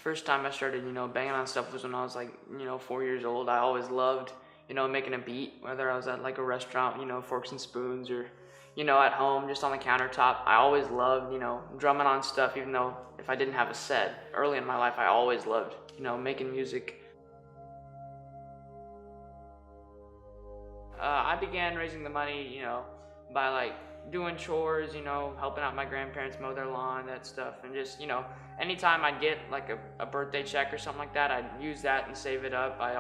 First time I started, banging on stuff was when I was like, 4 years old. I always loved, making a beat, whether I was at like a restaurant, forks and spoons, or, at home, just on the countertop. I always loved, drumming on stuff, even though if I didn't have a set. Early in my life, I always loved, making music. I began raising the money, by like doing chores, helping out my grandparents mow their lawn, that stuff, and just, anytime I'd get like a birthday check or something like that, I'd use that and save it up. I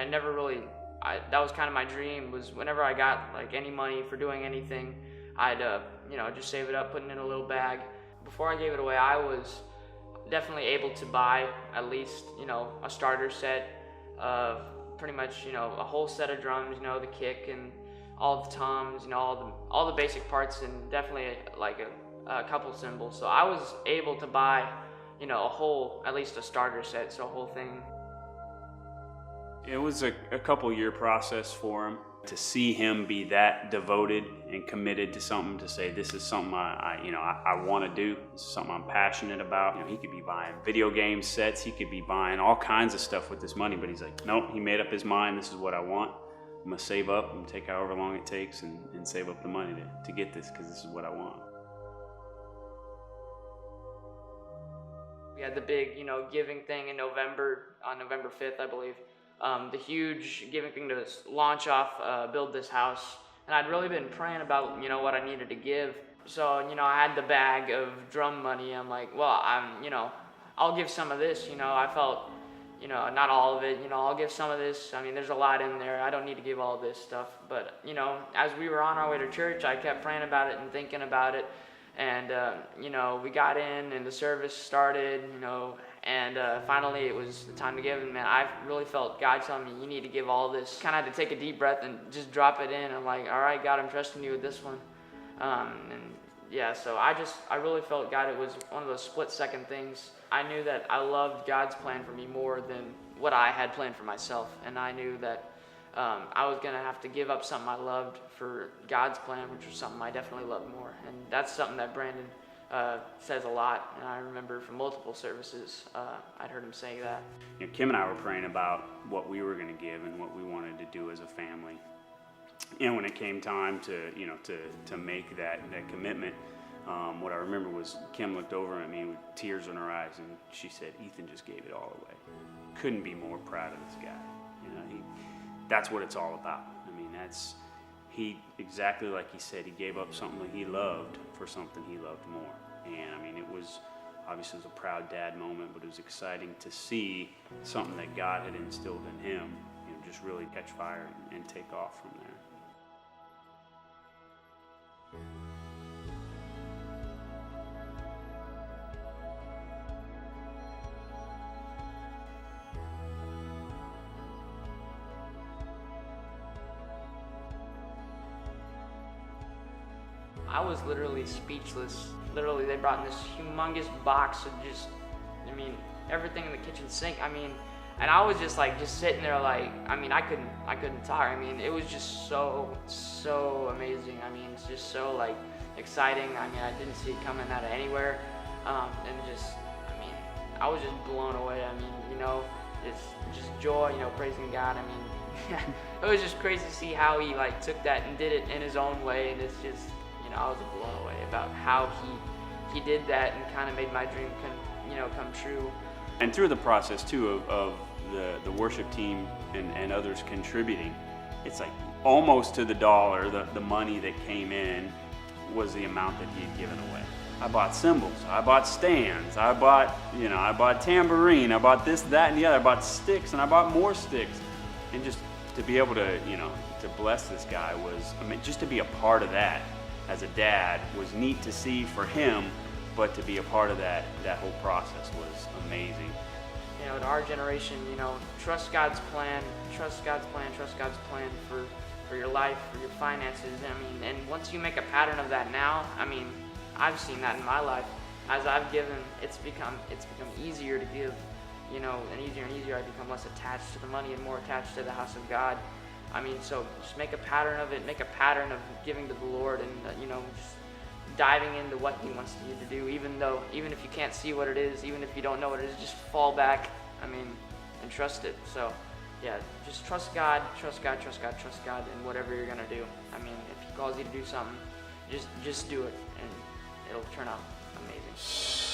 never really, that was kind of my dream, was whenever I got like any money for doing anything, I'd, just save it up, put it in a little bag. Before I gave it away, I was definitely able to buy at least, a starter set of pretty much, a whole set of drums, the kick and all the toms, all the basic parts, and definitely like a couple cymbals. So I was able to buy, at least a starter set, so a whole thing. It was a couple year process for him. To see him be that devoted and committed to something, to say this is something I want to do, this is something I'm passionate about. He could be buying video game sets, he could be buying all kinds of stuff with this money, but he's like, nope, he made up his mind, this is what I want. I'm gonna save up and take however long it takes and save up the money to get this, because this is what I want. We had the big, giving thing in November, on November 5th, I believe. The huge giving thing to launch off, build this house. And I'd really been praying about, what I needed to give. So, I had the bag of drum money. I'm like, well, I'll give some of this, I felt, not all of it, I'll give some of this. I mean, there's a lot in there. I don't need to give all this stuff. But, as we were on our way to church, I kept praying about it and thinking about it. And, we got in and the service started, and finally it was the time to give. And man, I really felt God telling me, you need to give all this. Kind of had to take a deep breath and just drop it in. I'm like, all right, God, I'm trusting you with this one. So I really felt God, it was one of those split-second things. I knew that I loved God's plan for me more than what I had planned for myself. And I knew that I was going to have to give up something I loved for God's plan, which was something I definitely loved more. And that's something that Brandon says a lot. And I remember from multiple services, I'd heard him say that. Kim and I were praying about what we were going to give and what we wanted to do as a family. And when it came time to make that commitment, what I remember was Kim looked over at me with tears in her eyes, and she said, "Ethan just gave it all away." Couldn't be more proud of this guy. That's what it's all about. I mean, exactly like he said, he gave up something he loved for something he loved more. And I mean, it was obviously a proud dad moment, but it was exciting to see something that God had instilled in him, just really catch fire and take off from there. I was literally speechless. Literally, they brought in this humongous box of everything in the kitchen sink. And I was just sitting there I couldn't talk. It was just so amazing. It's just so exciting. I didn't see it coming out of anywhere. I was just blown away. It's just joy, praising God. It was just crazy to see how he took that and did it in his own way. And it's just, I was blown away about how he did that and kind of made my dream come true. And through the process too of the worship team and others contributing, it's almost to the dollar, the money that came in was the amount that he had given away. I bought cymbals, I bought stands, I bought tambourine, I bought this, that, and the other. I bought sticks, and I bought more sticks. And just to be able to, to bless this guy was, just to be a part of that as a dad was neat to see for him, but to be a part of that whole process was amazing. In our generation, trust God's plan, trust God's plan for your life, for your finances. And once you make a pattern of that now, I've seen that in my life. As I've given, it's become easier to give, and easier I become less attached to the money and more attached to the house of God. So just make a pattern of it, make a pattern of giving to the Lord, and just diving into what He wants you to do, even if you can't see what it is, even if you don't know what it is, just fall back, and trust it. So, yeah, just trust God in whatever you're gonna do. If He calls you to do something, just do it, and it'll turn out amazing.